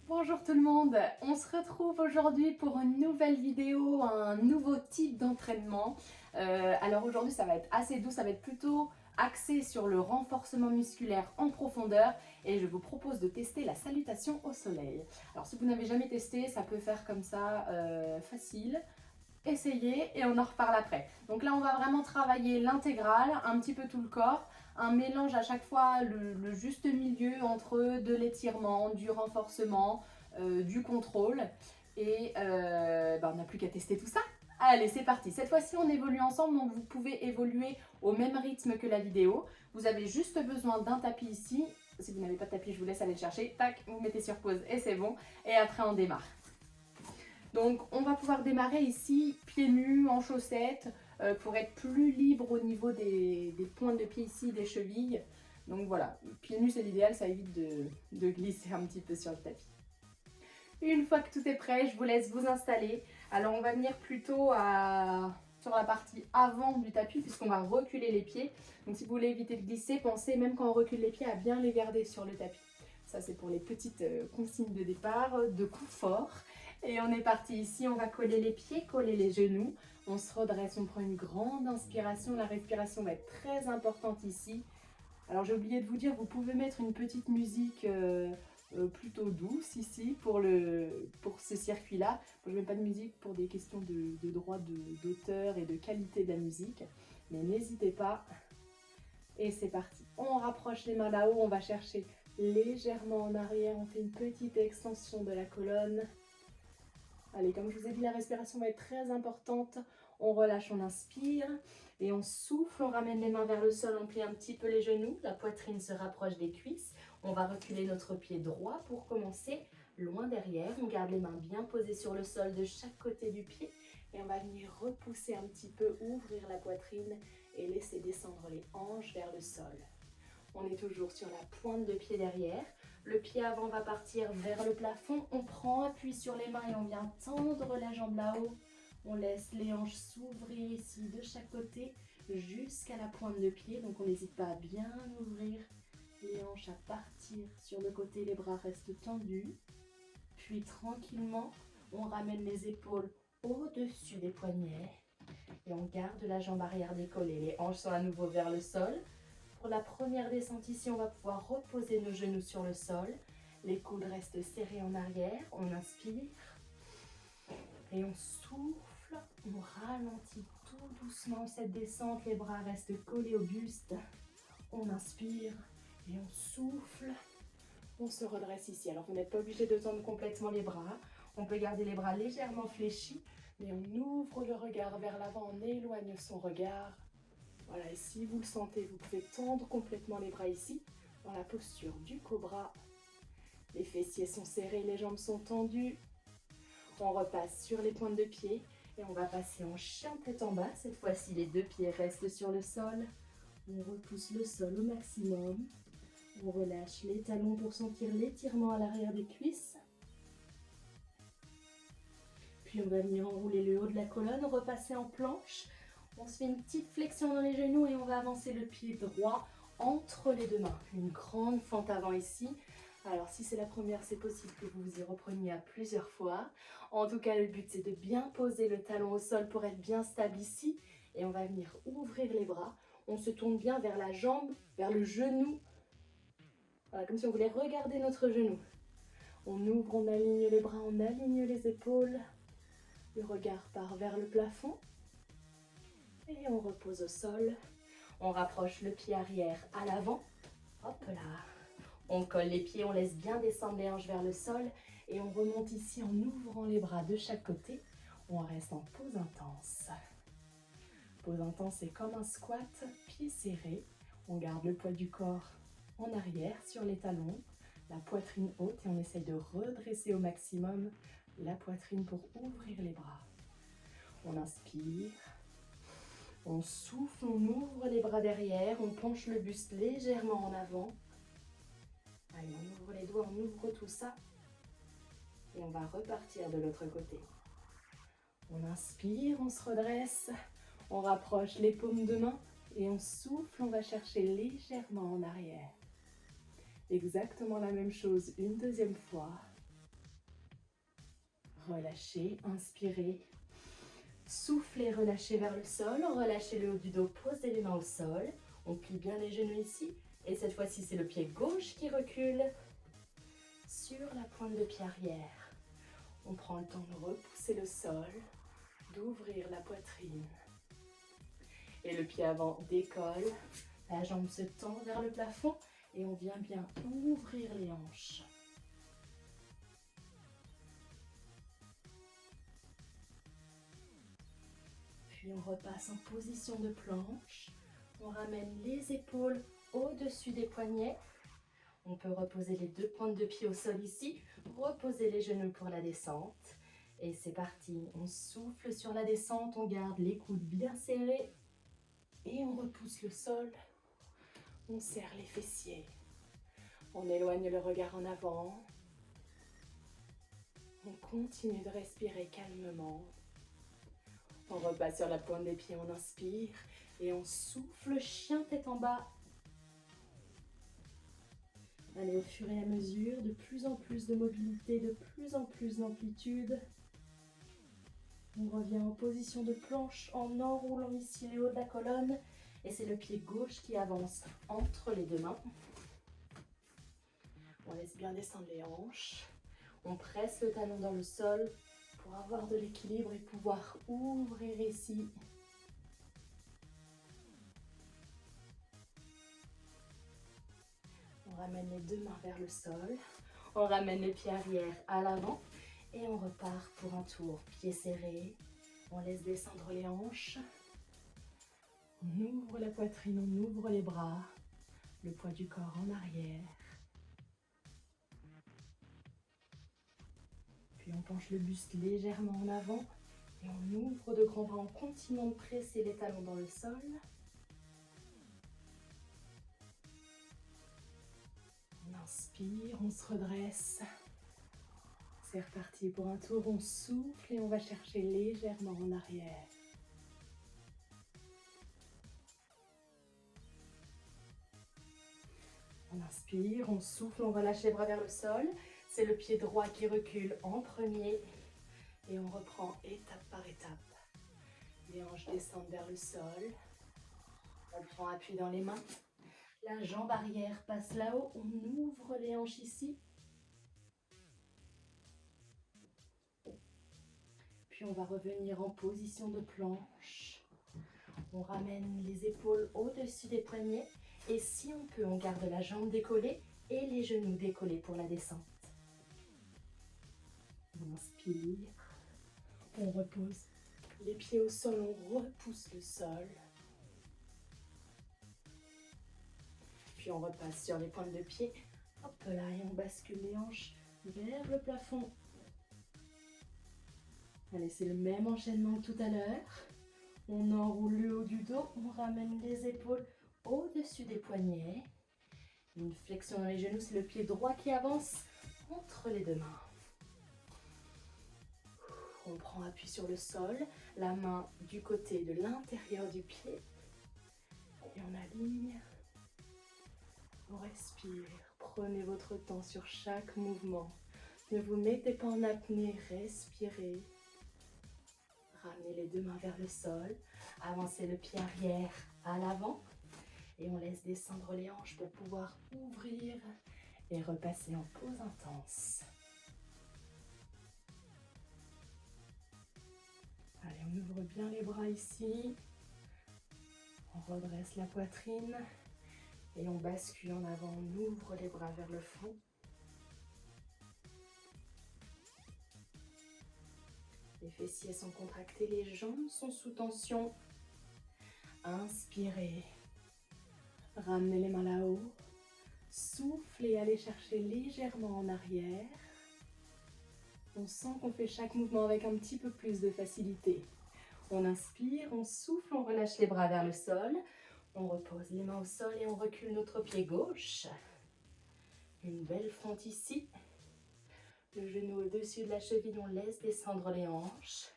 Bonjour tout le monde, on se retrouve aujourd'hui pour une nouvelle vidéo, un nouveau type d'entraînement. Alors aujourd'hui ça va être assez doux, ça va être plutôt axé sur le renforcement musculaire en profondeur et je vous propose de tester la salutation au soleil. Alors si vous n'avez jamais testé, ça peut faire comme ça facile. Essayez et on en reparle après. Donc là on va vraiment travailler l'intégrale, un petit peu tout le corps, un mélange à chaque fois, le juste milieu entre de l'étirement, du renforcement, du contrôle et on n'a plus qu'à tester tout ça. Allez, c'est parti. Cette fois-ci, on évolue ensemble, donc vous pouvez évoluer au même rythme que la vidéo. Vous avez juste besoin d'un tapis ici. Si vous n'avez pas de tapis, je vous laisse aller le chercher. Tac, vous mettez sur pause et c'est bon. Et après, on démarre. Donc on va pouvoir démarrer ici pieds nus, en chaussettes, pour être plus libre au niveau des pointes de pied ici, des chevilles. Donc voilà, pieds nus c'est l'idéal, ça évite de glisser un petit peu sur le tapis. Une fois que tout est prêt, je vous laisse vous installer. Alors on va venir plutôt sur la partie avant du tapis puisqu'on va reculer les pieds. Donc si vous voulez éviter de glisser, pensez même quand on recule les pieds à bien les garder sur le tapis. Ça c'est pour les petites consignes de départ, de confort. Et on est parti ici, on va coller les pieds, coller les genoux. On se redresse, on prend une grande inspiration. La respiration va être très importante ici. Alors j'ai oublié de vous dire, vous pouvez mettre une petite musique plutôt douce ici pour ce circuit-là. Je ne mets pas de musique pour des questions de droit d'auteur et de qualité de la musique. Mais n'hésitez pas. Et c'est parti. On rapproche les mains là-haut, on va chercher légèrement en arrière. On fait une petite extension de la colonne. Allez, comme je vous ai dit, la respiration va être très importante. On relâche, on inspire et on souffle, on ramène les mains vers le sol, on plie un petit peu les genoux, la poitrine se rapproche des cuisses. On va reculer notre pied droit pour commencer loin derrière. On garde les mains bien posées sur le sol de chaque côté du pied et on va venir repousser un petit peu, ouvrir la poitrine et laisser descendre les hanches vers le sol. On est toujours sur la pointe de pied derrière. Le pied avant va partir vers le plafond. On prend appui sur les mains et on vient tendre la jambe là-haut. On laisse les hanches s'ouvrir ici de chaque côté jusqu'à la pointe de pied. Donc on n'hésite pas à bien ouvrir les hanches, à partir sur le côté. Les bras restent tendus. Puis tranquillement, on ramène les épaules au-dessus des poignets. Et on garde la jambe arrière décollée. Les hanches sont à nouveau vers le sol. Pour la première descente ici, on va pouvoir reposer nos genoux sur le sol. Les coudes restent serrés en arrière. On inspire et on souffle. On ralentit tout doucement cette descente. Les bras restent collés au buste. On inspire et on souffle. On se redresse ici. Alors vous n'êtes pas obligé de tendre complètement les bras. On peut garder les bras légèrement fléchis, mais on ouvre le regard vers l'avant. On éloigne son regard. Voilà, et si vous le sentez, vous pouvez tendre complètement les bras ici, dans la posture du cobra. Les fessiers sont serrés, les jambes sont tendues. On repasse sur les pointes de pied et on va passer en chien tête en bas. Cette fois-ci, les deux pieds restent sur le sol. On repousse le sol au maximum. On relâche les talons pour sentir l'étirement à l'arrière des cuisses. Puis on va venir enrouler le haut de la colonne, repasser en planche. On se fait une petite flexion dans les genoux et on va avancer le pied droit entre les deux mains. Une grande fente avant ici. Alors si c'est la première, c'est possible que vous vous y repreniez à plusieurs fois. En tout cas, le but c'est de bien poser le talon au sol pour être bien stable ici. Et on va venir ouvrir les bras. On se tourne bien vers la jambe, vers le genou. Voilà, comme si on voulait regarder notre genou. On ouvre, on aligne les bras, on aligne les épaules. Le regard part vers le plafond. Et on repose au sol. On rapproche le pied arrière à l'avant. Hop là. On colle les pieds, on laisse bien descendre les hanches vers le sol. Et on remonte ici en ouvrant les bras de chaque côté. On reste en pause intense. Pause intense, c'est comme un squat, pieds serrés. On garde le poids du corps en arrière sur les talons. La poitrine haute et on essaye de redresser au maximum la poitrine pour ouvrir les bras. On inspire. On souffle, on ouvre les bras derrière, on penche le buste légèrement en avant. Allez, on ouvre les doigts, on ouvre tout ça. Et on va repartir de l'autre côté. On inspire, on se redresse, on rapproche les paumes de main et on souffle, on va chercher légèrement en arrière. Exactement la même chose une deuxième fois. Relâchez, inspirez. Soufflez, relâchez vers le sol. Relâchez le haut du dos, posez les mains au sol. On plie bien les genoux ici. Et cette fois-ci, c'est le pied gauche qui recule sur la pointe de pied arrière. On prend le temps de repousser le sol, d'ouvrir la poitrine. Et le pied avant décolle. La jambe se tend vers le plafond et on vient bien ouvrir les hanches. Puis on repasse en position de planche. On ramène les épaules au-dessus des poignets. On peut reposer les deux pointes de pied au sol ici. Reposer les genoux pour la descente. Et c'est parti. On souffle sur la descente. On garde les coudes bien serrés. Et on repousse le sol. On serre les fessiers. On éloigne le regard en avant. On continue de respirer calmement. On repasse sur la pointe des pieds, on inspire. Et on souffle, chien tête en bas. Allez, au fur et à mesure, de plus en plus de mobilité, de plus en plus d'amplitude. On revient en position de planche en enroulant ici le haut de la colonne. Et c'est le pied gauche qui avance entre les deux mains. On laisse bien descendre les hanches. On presse le talon dans le sol pour avoir de l'équilibre et pouvoir ouvrir ici. On ramène les deux mains vers le sol. On ramène les pieds arrière à l'avant. Et on repart pour un tour. Pieds serrés. On laisse descendre les hanches. On ouvre la poitrine, on ouvre les bras. Le poids du corps en arrière. Puis on penche le buste légèrement en avant. Et on ouvre de grands bras en continuant de presser les talons dans le sol. On inspire, on se redresse. C'est reparti pour un tour. On souffle et on va chercher légèrement en arrière. On inspire, on souffle, on relâche les bras vers le sol. C'est le pied droit qui recule en premier. Et on reprend étape par étape. Les hanches descendent vers le sol. On prend appui dans les mains. La jambe arrière passe là-haut. On ouvre les hanches ici. Puis on va revenir en position de planche. On ramène les épaules au-dessus des poignets. Et si on peut, on garde la jambe décollée et les genoux décollés pour la descente. On inspire. On repose les pieds au sol, on repousse le sol. Puis on repasse sur les pointes de pied. Hop là, et on bascule les hanches vers le plafond. Allez, c'est le même enchaînement que tout à l'heure. On enroule le haut du dos, on ramène les épaules au-dessus des poignets. Une flexion dans les genoux, c'est le pied droit qui avance entre les deux mains. On prend appui sur le sol, la main du côté de l'intérieur du pied. Et on aligne. On respire. Prenez votre temps sur chaque mouvement. Ne vous mettez pas en apnée, respirez. Ramenez les deux mains vers le sol. Avancez le pied arrière à l'avant. Et on laisse descendre les hanches pour pouvoir ouvrir et repasser en pause intense. Allez, on ouvre bien les bras ici. On redresse la poitrine. Et on bascule en avant. On ouvre les bras vers le fond. Les fessiers sont contractés, les jambes sont sous tension. Inspirez. Ramenez les mains là-haut. Soufflez, allez chercher légèrement en arrière. On sent qu'on fait chaque mouvement avec un petit peu plus de facilité. On inspire, on souffle, on relâche les bras vers le sol. On repose les mains au sol et on recule notre pied gauche. Une belle fente ici. Le genou au-dessus de la cheville, on laisse descendre les hanches.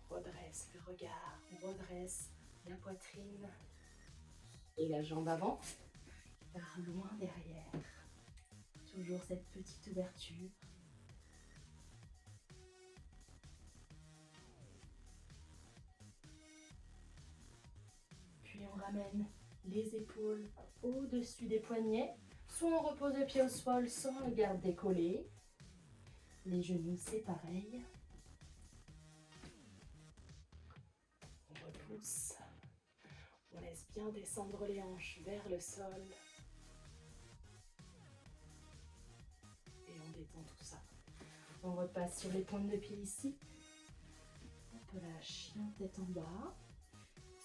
On redresse le regard, on redresse la poitrine. Et la jambe avant, par loin derrière. Toujours cette petite ouverture. ramène les épaules au-dessus des poignets. Soit on repose le pied au sol, soit on le garde décollé. Les genoux, c'est pareil. On repousse. On laisse bien descendre les hanches vers le sol. Et on détend tout ça. On repasse sur les pointes de pied ici. On relâche chien tête en bas.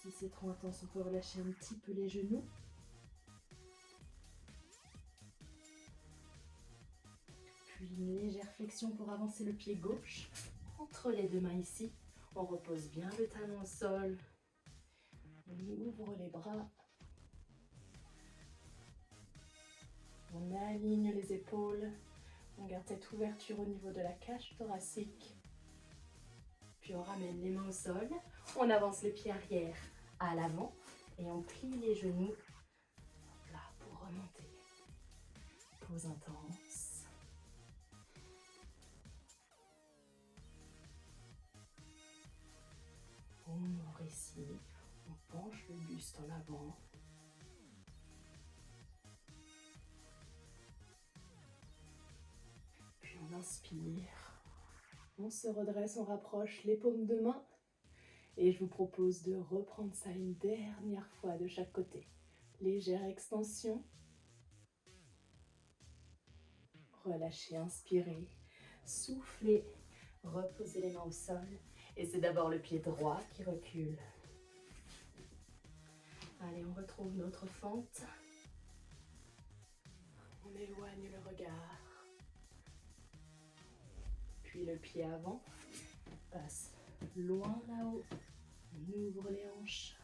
Si c'est trop intense, on peut relâcher un petit peu les genoux. Puis une légère flexion pour avancer le pied gauche. Entre les deux mains ici, on repose bien le talon au sol. On ouvre les bras. On aligne les épaules. On garde cette ouverture au niveau de la cage thoracique. Puis on ramène les mains au sol. On avance le pied arrière à l'avant et on plie les genoux là pour remonter. Pause intense. On ouvre ici. On penche le buste en avant. Puis on inspire. On se redresse, on rapproche les paumes de main. Et je vous propose de reprendre ça une dernière fois de chaque côté. Légère extension. Relâchez, inspirez. Soufflez. Reposez les mains au sol. Et c'est d'abord le pied droit qui recule. Allez, on retrouve notre fente. On éloigne le regard. Puis le pied avant passe loin là-haut. On ouvre les hanches.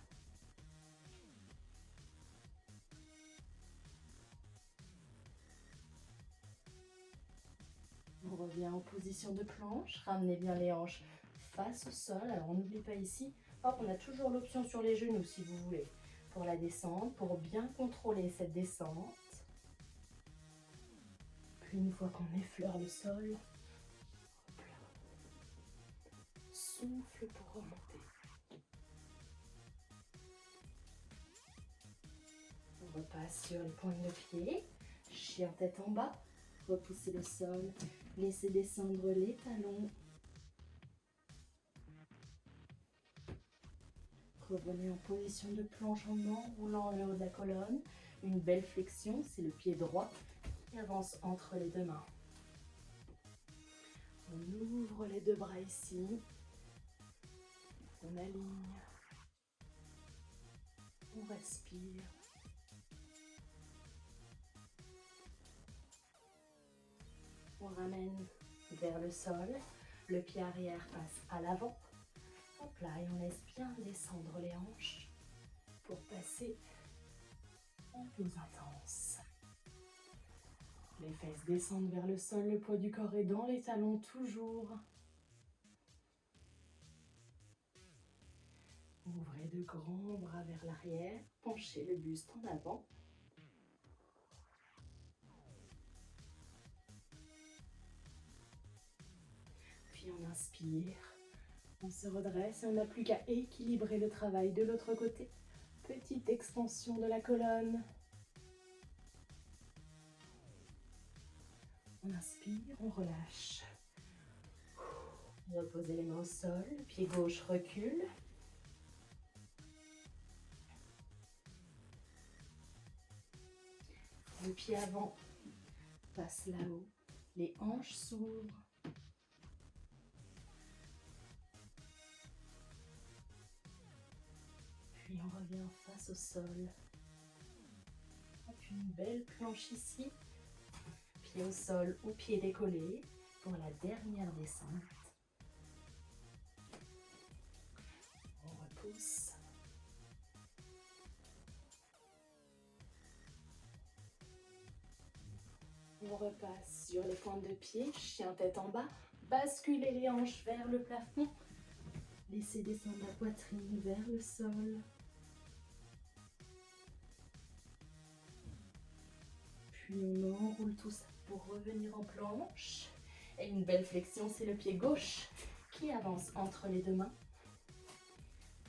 On revient en position de planche. Ramenez bien les hanches face au sol. Alors on n'oublie pas ici. Hop, on a toujours l'option sur les genoux si vous voulez. Pour la descente, pour bien contrôler cette descente. Puis une fois qu'on effleure le sol, hop là. Souffle pour remonter. On repasse sur les pointes de pied. Chien tête en bas. Repoussez le sol. Laissez descendre les talons. Revenez en position de planche en enroulant le haut de la colonne. Une belle flexion, c'est le pied droit qui avance entre les deux mains. On ouvre les deux bras ici. On aligne. On respire. On ramène vers le sol. Le pied arrière passe à l'avant. Hop là, et on laisse bien descendre les hanches pour passer en pause intense. Les fesses descendent vers le sol, le poids du corps est dans les talons toujours. Ouvrez de grands bras vers l'arrière, penchez le buste en avant. Puis on inspire. On se redresse et on n'a plus qu'à équilibrer le travail de l'autre côté. Petite extension de la colonne. On inspire, on relâche. Reposez les mains au sol, pied gauche recule. Le pied avant passe là-haut, les hanches s'ouvrent. Puis on revient face au sol. Une belle planche ici. Pied au sol ou pied décollé pour la dernière descente. On repousse. On repasse sur les pointes de pied, chien tête en bas. Basculez les hanches vers le plafond. Laissez descendre la poitrine vers le sol. Puis on enroule tout ça pour revenir en planche. Et une belle flexion, c'est le pied gauche qui avance entre les deux mains.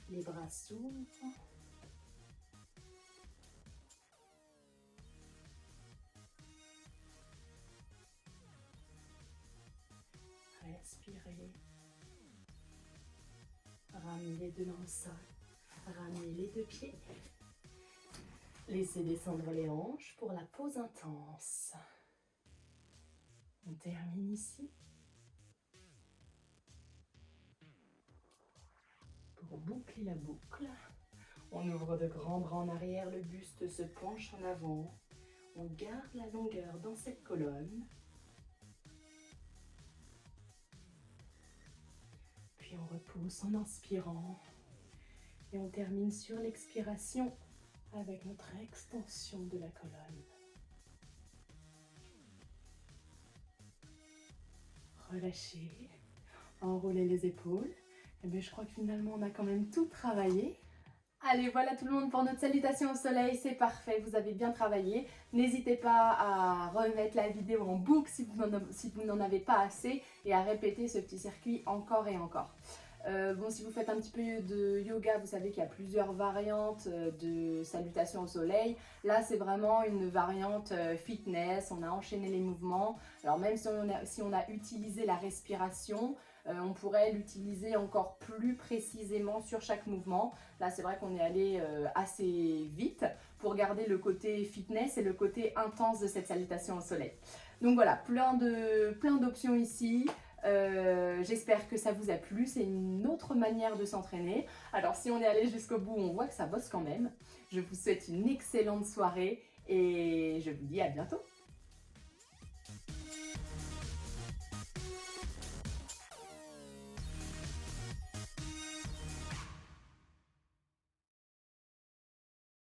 Les bras s'ouvrent. inspirez. Ramenez les deux dans le sol. Ramenez les deux pieds. Laissez descendre les hanches pour la pause intense. On termine ici. Pour boucler la boucle, on ouvre de grands bras en arrière, le buste se penche en avant. On garde la longueur dans cette colonne. Puis on repousse en inspirant. Et on termine sur l'expiration avec notre extension de la colonne. Relâchez, enroulez les épaules. Et bien je crois que finalement on a quand même tout travaillé. Allez, voilà tout le monde pour notre salutation au soleil, c'est parfait, vous avez bien travaillé. N'hésitez pas à remettre la vidéo en boucle si vous n'en avez pas assez et à répéter ce petit circuit encore et encore. Bon, si vous faites un petit peu de yoga, vous savez qu'il y a plusieurs variantes de salutation au soleil. Là, c'est vraiment une variante fitness, on a enchaîné les mouvements. Alors même si on a utilisé la respiration, on pourrait l'utiliser encore plus précisément sur chaque mouvement. Là, c'est vrai qu'on est allé assez vite pour garder le côté fitness et le côté intense de cette salutation au soleil. Donc voilà, plein d'options ici. J'espère que ça vous a plu, c'est une autre manière de s'entraîner. Alors si on est allé jusqu'au bout, on voit que ça bosse quand même. Je vous souhaite une excellente soirée et je vous dis à bientôt.